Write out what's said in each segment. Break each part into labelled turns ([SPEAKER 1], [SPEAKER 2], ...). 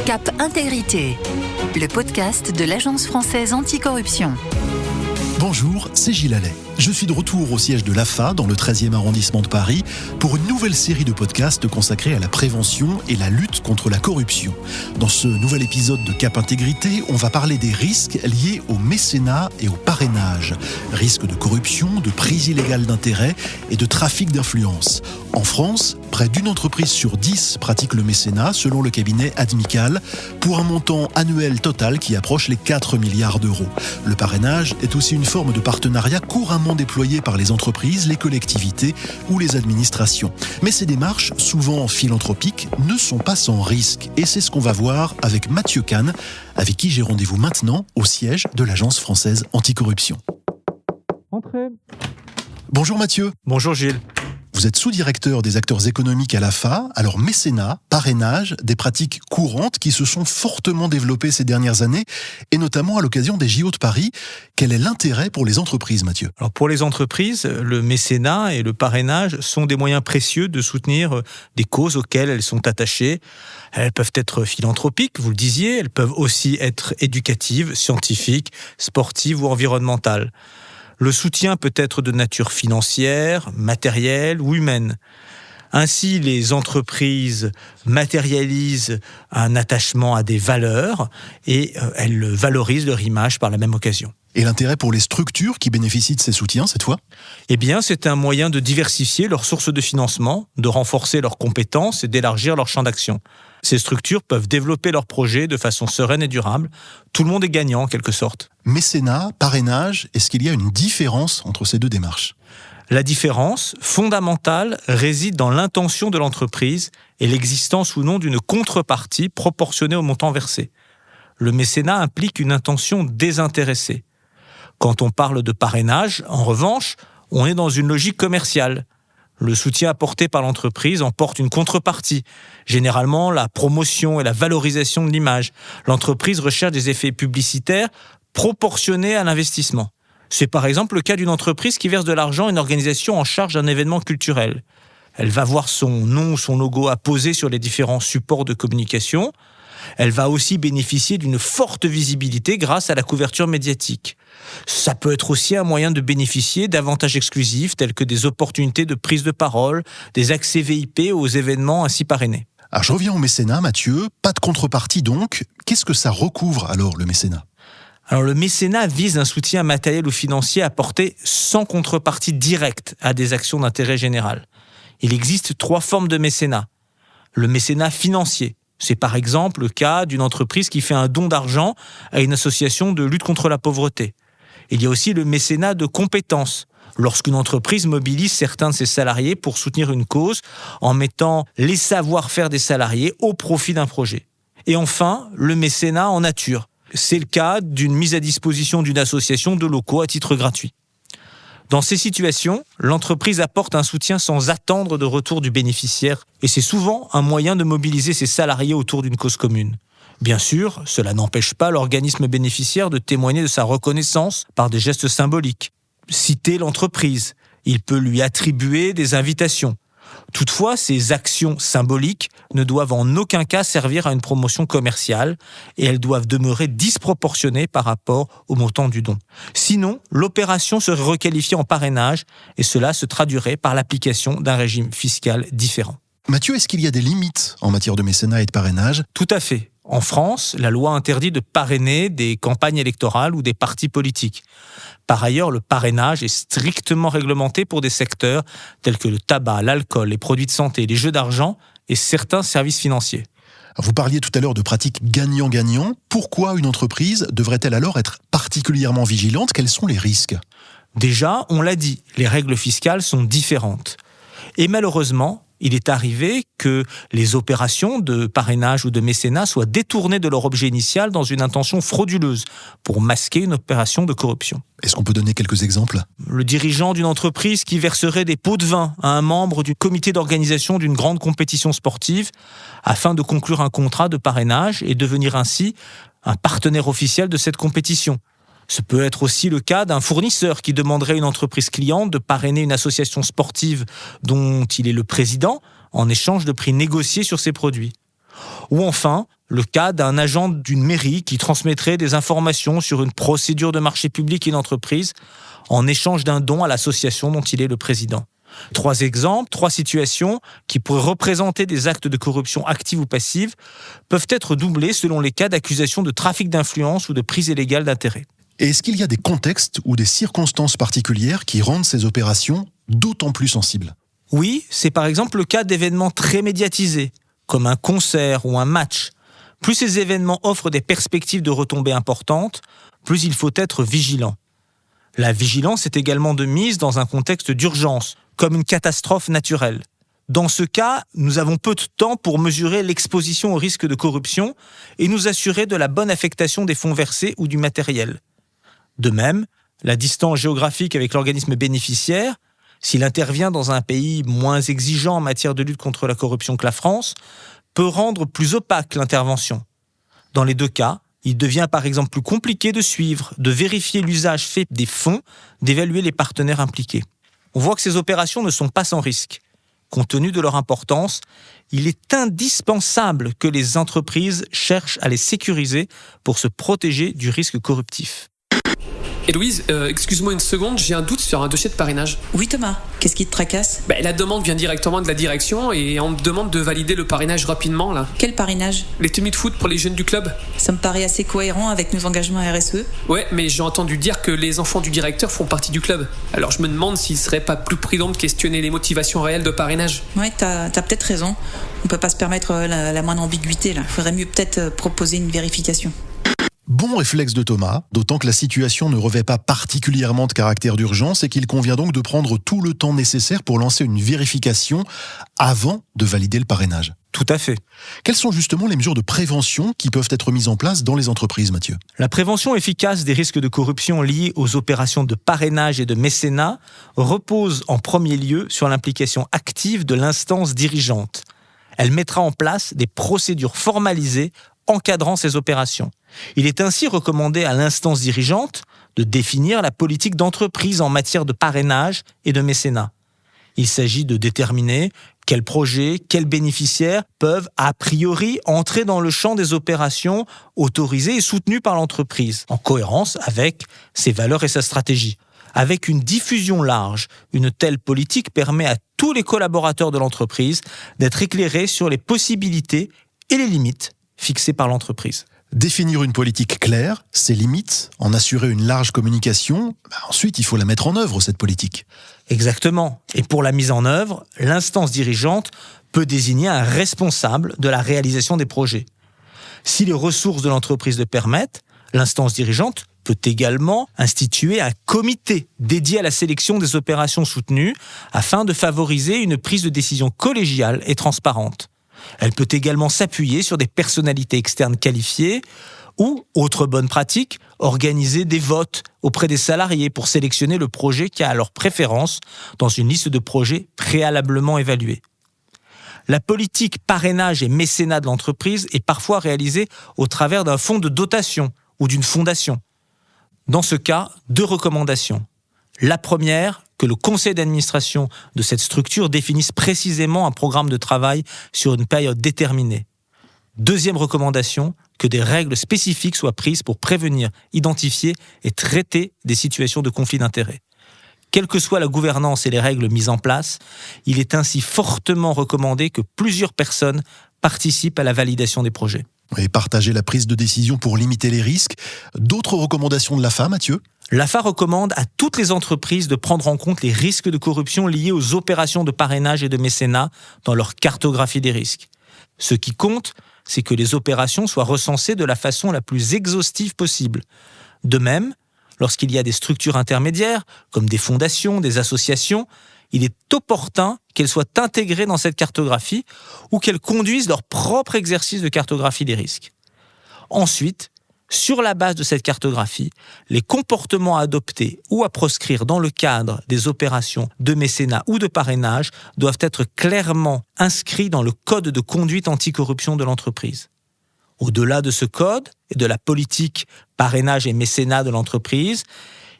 [SPEAKER 1] Cap Intégrité, le podcast de l'Agence française anticorruption.
[SPEAKER 2] Bonjour, c'est Gilles Allais. Je suis de retour au siège de l'AFA, dans le 13e arrondissement de Paris, pour une nouvelle série de podcasts consacrés à la prévention et la lutte contre la corruption. Dans ce nouvel épisode de Cap Intégrité, on va parler des risques liés au mécénat et au parrainage. Risques de corruption, de prise illégale d'intérêts et de trafic d'influence. En France, près d'une entreprise sur 10 pratique le mécénat, selon le cabinet Admical, pour un montant annuel total qui approche les 4 milliards d'euros. Le parrainage est aussi une forme de partenariat couramment déployé par les entreprises, les collectivités ou les administrations. Mais ces démarches, souvent philanthropiques, ne sont pas sans risque. Et c'est ce qu'on va voir avec Mathieu Kahn, avec qui j'ai rendez-vous maintenant au siège de l'Agence française anticorruption.
[SPEAKER 3] Entrez.
[SPEAKER 2] Bonjour Mathieu.
[SPEAKER 3] Bonjour Gilles.
[SPEAKER 2] Vous êtes sous-directeur des acteurs économiques à l'AFA. Alors mécénat, parrainage, des pratiques courantes qui se sont fortement développées ces dernières années, et notamment à l'occasion des JO de Paris. Quel est l'intérêt pour les entreprises, Mathieu ?
[SPEAKER 3] Alors pour les entreprises, le mécénat et le parrainage sont des moyens précieux de soutenir des causes auxquelles elles sont attachées. Elles peuvent être philanthropiques, vous le disiez, elles peuvent aussi être éducatives, scientifiques, sportives ou environnementales. Le soutien peut être de nature financière, matérielle ou humaine. Ainsi, les entreprises matérialisent un attachement à des valeurs et elles valorisent leur image par la même occasion.
[SPEAKER 2] Et l'intérêt pour les structures qui bénéficient de ces soutiens, c'est quoi ?
[SPEAKER 3] Eh bien, c'est un moyen de diversifier leurs sources de financement, de renforcer leurs compétences et d'élargir leur champ d'action. Ces structures peuvent développer leurs projets de façon sereine et durable. Tout le monde est gagnant, en quelque sorte.
[SPEAKER 2] Mécénat, parrainage, est-ce qu'il y a une différence entre ces deux démarches ?
[SPEAKER 3] La différence fondamentale réside dans l'intention de l'entreprise et l'existence ou non d'une contrepartie proportionnée au montant versé. Le mécénat implique une intention désintéressée. Quand on parle de parrainage, en revanche, on est dans une logique commerciale. Le soutien apporté par l'entreprise emporte une contrepartie, généralement la promotion et la valorisation de l'image. L'entreprise recherche des effets publicitaires proportionnés à l'investissement. C'est par exemple le cas d'une entreprise qui verse de l'argent à une organisation en charge d'un événement culturel. Elle va voir son nom ou son logo apposé sur les différents supports de communication. Elle va aussi bénéficier d'une forte visibilité grâce à la couverture médiatique. Ça peut être aussi un moyen de bénéficier d'avantages exclusifs tels que des opportunités de prise de parole, des accès VIP aux événements ainsi parrainés.
[SPEAKER 2] Alors je reviens au mécénat, Mathieu. Pas de contrepartie donc. Qu'est-ce que ça recouvre alors, le mécénat ?
[SPEAKER 3] Alors le mécénat vise un soutien matériel ou financier apporté sans contrepartie directe à des actions d'intérêt général. Il existe 3 formes de mécénat. Le mécénat financier. C'est par exemple le cas d'une entreprise qui fait un don d'argent à une association de lutte contre la pauvreté. Il y a aussi le mécénat de compétences, lorsqu'une entreprise mobilise certains de ses salariés pour soutenir une cause en mettant les savoir-faire des salariés au profit d'un projet. Et enfin, le mécénat en nature. C'est le cas d'une mise à disposition d'une association de locaux à titre gratuit. Dans ces situations, l'entreprise apporte un soutien sans attendre de retour du bénéficiaire et c'est souvent un moyen de mobiliser ses salariés autour d'une cause commune. Bien sûr, cela n'empêche pas l'organisme bénéficiaire de témoigner de sa reconnaissance par des gestes symboliques. Citer l'entreprise, il peut lui attribuer des invitations. Toutefois, ces actions symboliques ne doivent en aucun cas servir à une promotion commerciale et elles doivent demeurer disproportionnées par rapport au montant du don. Sinon, l'opération serait requalifiée en parrainage et cela se traduirait par l'application d'un régime fiscal différent.
[SPEAKER 2] Mathieu, est-ce qu'il y a des limites en matière de mécénat et de parrainage ?
[SPEAKER 3] Tout à fait. En France, la loi interdit de parrainer des campagnes électorales ou des partis politiques. Par ailleurs, le parrainage est strictement réglementé pour des secteurs tels que le tabac, l'alcool, les produits de santé, les jeux d'argent et certains services financiers.
[SPEAKER 2] Vous parliez tout à l'heure de pratiques gagnant-gagnant. Pourquoi une entreprise devrait-elle alors être particulièrement vigilante ? Quels sont les risques ?
[SPEAKER 3] Déjà, on l'a dit, les règles fiscales sont différentes. Et malheureusement, il est arrivé que les opérations de parrainage ou de mécénat soient détournées de leur objet initial dans une intention frauduleuse pour masquer une opération de corruption.
[SPEAKER 2] Est-ce qu'on peut donner quelques exemples ?
[SPEAKER 3] Le dirigeant d'une entreprise qui verserait des pots de vin à un membre du comité d'organisation d'une grande compétition sportive afin de conclure un contrat de parrainage et devenir ainsi un partenaire officiel de cette compétition. Ce peut être aussi le cas d'un fournisseur qui demanderait à une entreprise cliente de parrainer une association sportive dont il est le président en échange de prix négociés sur ses produits. Ou enfin, le cas d'un agent d'une mairie qui transmettrait des informations sur une procédure de marché public et une entreprise en échange d'un don à l'association dont il est le président. 3 exemples, 3 situations qui pourraient représenter des actes de corruption active ou passive peuvent être doublés selon les cas d'accusation de trafic d'influence ou de prise illégale d'intérêt.
[SPEAKER 2] Et est-ce qu'il y a des contextes ou des circonstances particulières qui rendent ces opérations d'autant plus sensibles ?
[SPEAKER 3] Oui, c'est par exemple le cas d'événements très médiatisés, comme un concert ou un match. Plus ces événements offrent des perspectives de retombées importantes, plus il faut être vigilant. La vigilance est également de mise dans un contexte d'urgence, comme une catastrophe naturelle. Dans ce cas, nous avons peu de temps pour mesurer l'exposition au risque de corruption et nous assurer de la bonne affectation des fonds versés ou du matériel. De même, la distance géographique avec l'organisme bénéficiaire, s'il intervient dans un pays moins exigeant en matière de lutte contre la corruption que la France, peut rendre plus opaque l'intervention. Dans les 2 cas, il devient par exemple plus compliqué de suivre, de vérifier l'usage fait des fonds, d'évaluer les partenaires impliqués. On voit que ces opérations ne sont pas sans risque. Compte tenu de leur importance, il est indispensable que les entreprises cherchent à les sécuriser pour se protéger du risque corruptif.
[SPEAKER 4] Héloïse, excuse-moi une seconde, j'ai un doute sur un dossier de parrainage.
[SPEAKER 5] Oui Thomas, qu'est-ce qui te tracasse ?
[SPEAKER 4] La demande vient directement de la direction et on me demande de valider le parrainage rapidement là.
[SPEAKER 5] Quel parrainage ?
[SPEAKER 4] Les tenues de foot pour les jeunes du club.
[SPEAKER 5] Ça me paraît assez cohérent avec nos engagements RSE.
[SPEAKER 4] Ouais, mais j'ai entendu dire que les enfants du directeur font partie du club. Alors je me demande s'il serait pas plus prudent de questionner les motivations réelles de parrainage.
[SPEAKER 5] Ouais, t'as peut-être raison. On peut pas se permettre la moindre ambiguïté là. Faudrait mieux peut-être proposer une vérification.
[SPEAKER 2] Bon réflexe de Thomas, d'autant que la situation ne revêt pas particulièrement de caractère d'urgence et qu'il convient donc de prendre tout le temps nécessaire pour lancer une vérification avant de valider le parrainage.
[SPEAKER 3] Tout à fait.
[SPEAKER 2] Quelles sont justement les mesures de prévention qui peuvent être mises en place dans les entreprises, Mathieu ?
[SPEAKER 3] La prévention efficace des risques de corruption liés aux opérations de parrainage et de mécénat repose en premier lieu sur l'implication active de l'instance dirigeante. Elle mettra en place des procédures formalisées encadrant ces opérations. Il est ainsi recommandé à l'instance dirigeante de définir la politique d'entreprise en matière de parrainage et de mécénat. Il s'agit de déterminer quels projets, quels bénéficiaires peuvent a priori entrer dans le champ des opérations autorisées et soutenues par l'entreprise, en cohérence avec ses valeurs et sa stratégie. Avec une diffusion large, une telle politique permet à tous les collaborateurs de l'entreprise d'être éclairés sur les possibilités et les limites fixées par l'entreprise.
[SPEAKER 2] Définir une politique claire, ses limites, en assurer une large communication, ensuite il faut la mettre en œuvre, cette politique.
[SPEAKER 3] Exactement. Et pour la mise en œuvre, l'instance dirigeante peut désigner un responsable de la réalisation des projets. Si les ressources de l'entreprise le permettent, l'instance dirigeante peut également instituer un comité dédié à la sélection des opérations soutenues afin de favoriser une prise de décision collégiale et transparente. Elle peut également s'appuyer sur des personnalités externes qualifiées ou, autre bonne pratique, organiser des votes auprès des salariés pour sélectionner le projet qui a leur préférence dans une liste de projets préalablement évalués. La politique parrainage et mécénat de l'entreprise est parfois réalisée au travers d'un fonds de dotation ou d'une fondation. Dans ce cas, 2 recommandations. La première, que le conseil d'administration de cette structure définisse précisément un programme de travail sur une période déterminée. Deuxième recommandation, que des règles spécifiques soient prises pour prévenir, identifier et traiter des situations de conflit d'intérêts. Quelle que soit la gouvernance et les règles mises en place, il est ainsi fortement recommandé que plusieurs personnes participent à la validation des projets.
[SPEAKER 2] Et partager la prise de décision pour limiter les risques. D'autres recommandations de l'AFA, Mathieu ?
[SPEAKER 3] L'AFA recommande à toutes les entreprises de prendre en compte les risques de corruption liés aux opérations de parrainage et de mécénat dans leur cartographie des risques. Ce qui compte, c'est que les opérations soient recensées de la façon la plus exhaustive possible. De même, lorsqu'il y a des structures intermédiaires, comme des fondations, des associations, il est opportun qu'elles soient intégrées dans cette cartographie ou qu'elles conduisent leur propre exercice de cartographie des risques. Ensuite, sur la base de cette cartographie, les comportements à adopter ou à proscrire dans le cadre des opérations de mécénat ou de parrainage doivent être clairement inscrits dans le code de conduite anticorruption de l'entreprise. Au-delà de ce code et de la politique parrainage et mécénat de l'entreprise,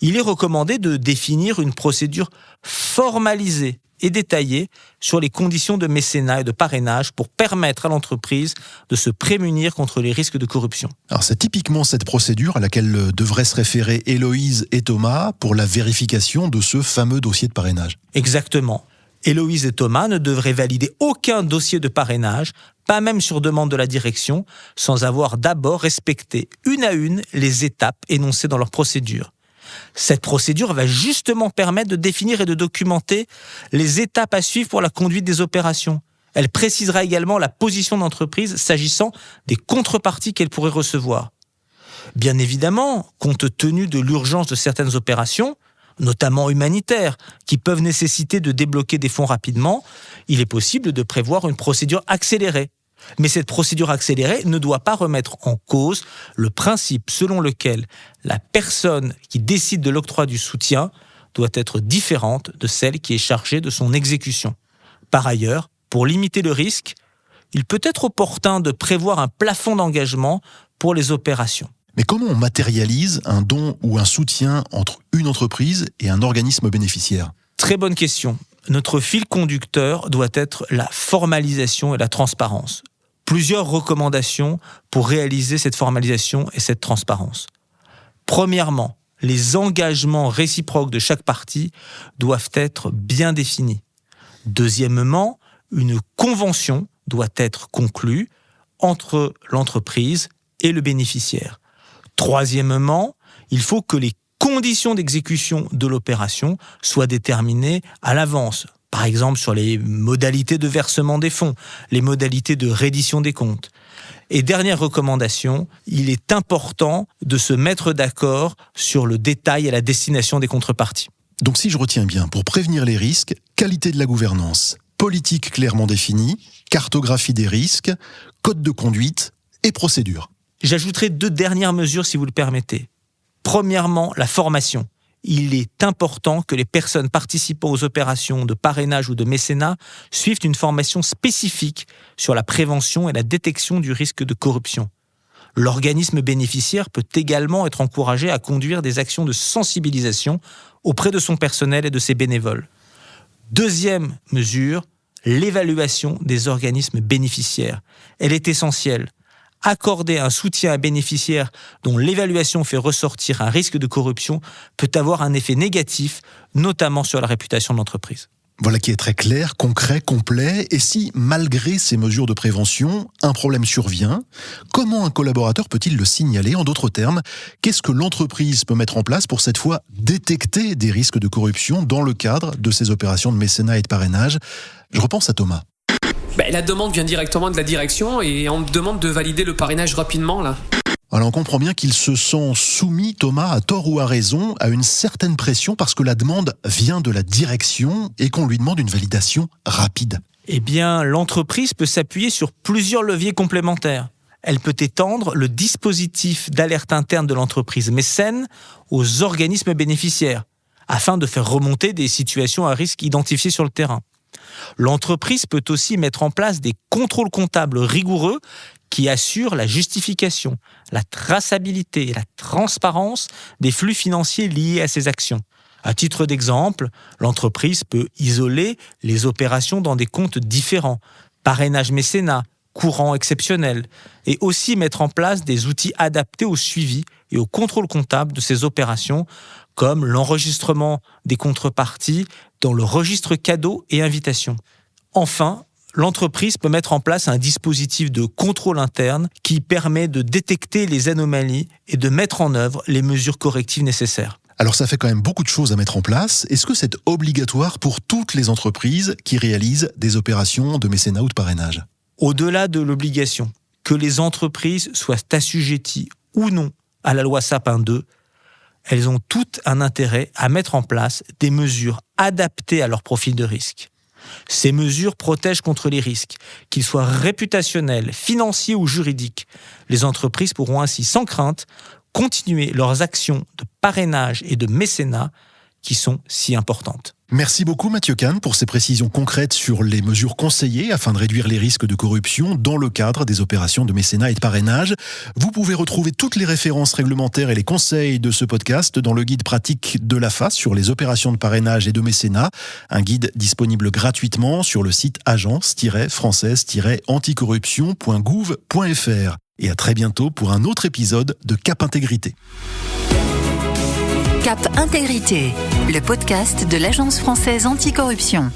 [SPEAKER 3] il est recommandé de définir une procédure formalisée et détaillée sur les conditions de mécénat et de parrainage pour permettre à l'entreprise de se prémunir contre les risques de corruption.
[SPEAKER 2] Alors c'est typiquement cette procédure à laquelle devraient se référer Héloïse et Thomas pour la vérification de ce fameux dossier de parrainage.
[SPEAKER 3] Exactement. Héloïse et Thomas ne devraient valider aucun dossier de parrainage, pas même sur demande de la direction, sans avoir d'abord respecté une à une les étapes énoncées dans leur procédure. Cette procédure va justement permettre de définir et de documenter les étapes à suivre pour la conduite des opérations. Elle précisera également la position de l'entreprise s'agissant des contreparties qu'elle pourrait recevoir. Bien évidemment, compte tenu de l'urgence de certaines opérations, notamment humanitaires, qui peuvent nécessiter de débloquer des fonds rapidement, il est possible de prévoir une procédure accélérée. Mais cette procédure accélérée ne doit pas remettre en cause le principe selon lequel la personne qui décide de l'octroi du soutien doit être différente de celle qui est chargée de son exécution. Par ailleurs, pour limiter le risque, il peut être opportun de prévoir un plafond d'engagement pour les opérations.
[SPEAKER 2] Mais comment on matérialise un don ou un soutien entre une entreprise et un organisme bénéficiaire ?
[SPEAKER 3] Très bonne question. Notre fil conducteur doit être la formalisation et la transparence. Plusieurs recommandations pour réaliser cette formalisation et cette transparence. Premièrement, les engagements réciproques de chaque partie doivent être bien définis. Deuxièmement, une convention doit être conclue entre l'entreprise et le bénéficiaire. Troisièmement, il faut que les conditions d'exécution de l'opération soient déterminées à l'avance. Par exemple, sur les modalités de versement des fonds, les modalités de reddition des comptes. Et dernière recommandation, il est important de se mettre d'accord sur le détail et la destination des contreparties.
[SPEAKER 2] Donc si je retiens bien, pour prévenir les risques, qualité de la gouvernance, politique clairement définie, cartographie des risques, code de conduite et procédure.
[SPEAKER 3] J'ajouterai 2 dernières mesures si vous le permettez. Premièrement, la formation. Il est important que les personnes participant aux opérations de parrainage ou de mécénat suivent une formation spécifique sur la prévention et la détection du risque de corruption. L'organisme bénéficiaire peut également être encouragé à conduire des actions de sensibilisation auprès de son personnel et de ses bénévoles. Deuxième mesure, l'évaluation des organismes bénéficiaires. Elle est essentielle. Accorder un soutien à un bénéficiaire dont l'évaluation fait ressortir un risque de corruption peut avoir un effet négatif, notamment sur la réputation de l'entreprise.
[SPEAKER 2] Voilà qui est très clair, concret, complet. Et si, malgré ces mesures de prévention, un problème survient, comment un collaborateur peut-il le signaler ? En d'autres termes, qu'est-ce que l'entreprise peut mettre en place pour cette fois détecter des risques de corruption dans le cadre de ces opérations de mécénat et de parrainage ? Je repense à Thomas.
[SPEAKER 4] La demande vient directement de la direction et on me demande de valider le parrainage rapidement là.
[SPEAKER 2] Alors on comprend bien qu'il se sent soumis, Thomas, à tort ou à raison, à une certaine pression parce que la demande vient de la direction et qu'on lui demande une validation rapide.
[SPEAKER 3] Eh bien, l'entreprise peut s'appuyer sur plusieurs leviers complémentaires. Elle peut étendre le dispositif d'alerte interne de l'entreprise mécène aux organismes bénéficiaires, afin de faire remonter des situations à risque identifiées sur le terrain. L'entreprise peut aussi mettre en place des contrôles comptables rigoureux qui assurent la justification, la traçabilité et la transparence des flux financiers liés à ces actions. À titre d'exemple, l'entreprise peut isoler les opérations dans des comptes différents, parrainage mécénat, courant exceptionnel, et aussi mettre en place des outils adaptés au suivi et au contrôle comptable de ces opérations, comme l'enregistrement des contreparties dans le registre cadeaux et invitations. Enfin, l'entreprise peut mettre en place un dispositif de contrôle interne qui permet de détecter les anomalies et de mettre en œuvre les mesures correctives nécessaires.
[SPEAKER 2] Alors ça fait quand même beaucoup de choses à mettre en place. Est-ce que c'est obligatoire pour toutes les entreprises qui réalisent des opérations de mécénat ou de parrainage ?
[SPEAKER 3] Au-delà de l'obligation, que les entreprises soient assujetties ou non à la loi Sapin 2, elles ont toutes un intérêt à mettre en place des mesures adaptées à leur profil de risque. Ces mesures protègent contre les risques, qu'ils soient réputationnels, financiers ou juridiques. Les entreprises pourront ainsi, sans crainte, continuer leurs actions de parrainage et de mécénat qui sont si importantes.
[SPEAKER 2] Merci beaucoup Mathieu Kahn pour ces précisions concrètes sur les mesures conseillées afin de réduire les risques de corruption dans le cadre des opérations de mécénat et de parrainage. Vous pouvez retrouver toutes les références réglementaires et les conseils de ce podcast dans le guide pratique de l'AFA sur les opérations de parrainage et de mécénat, un guide disponible gratuitement sur le site agence-française-anticorruption.gouv.fr. Et à très bientôt pour un autre épisode de Cap Intégrité.
[SPEAKER 1] Cap Intégrité, le podcast de l'Agence française anticorruption.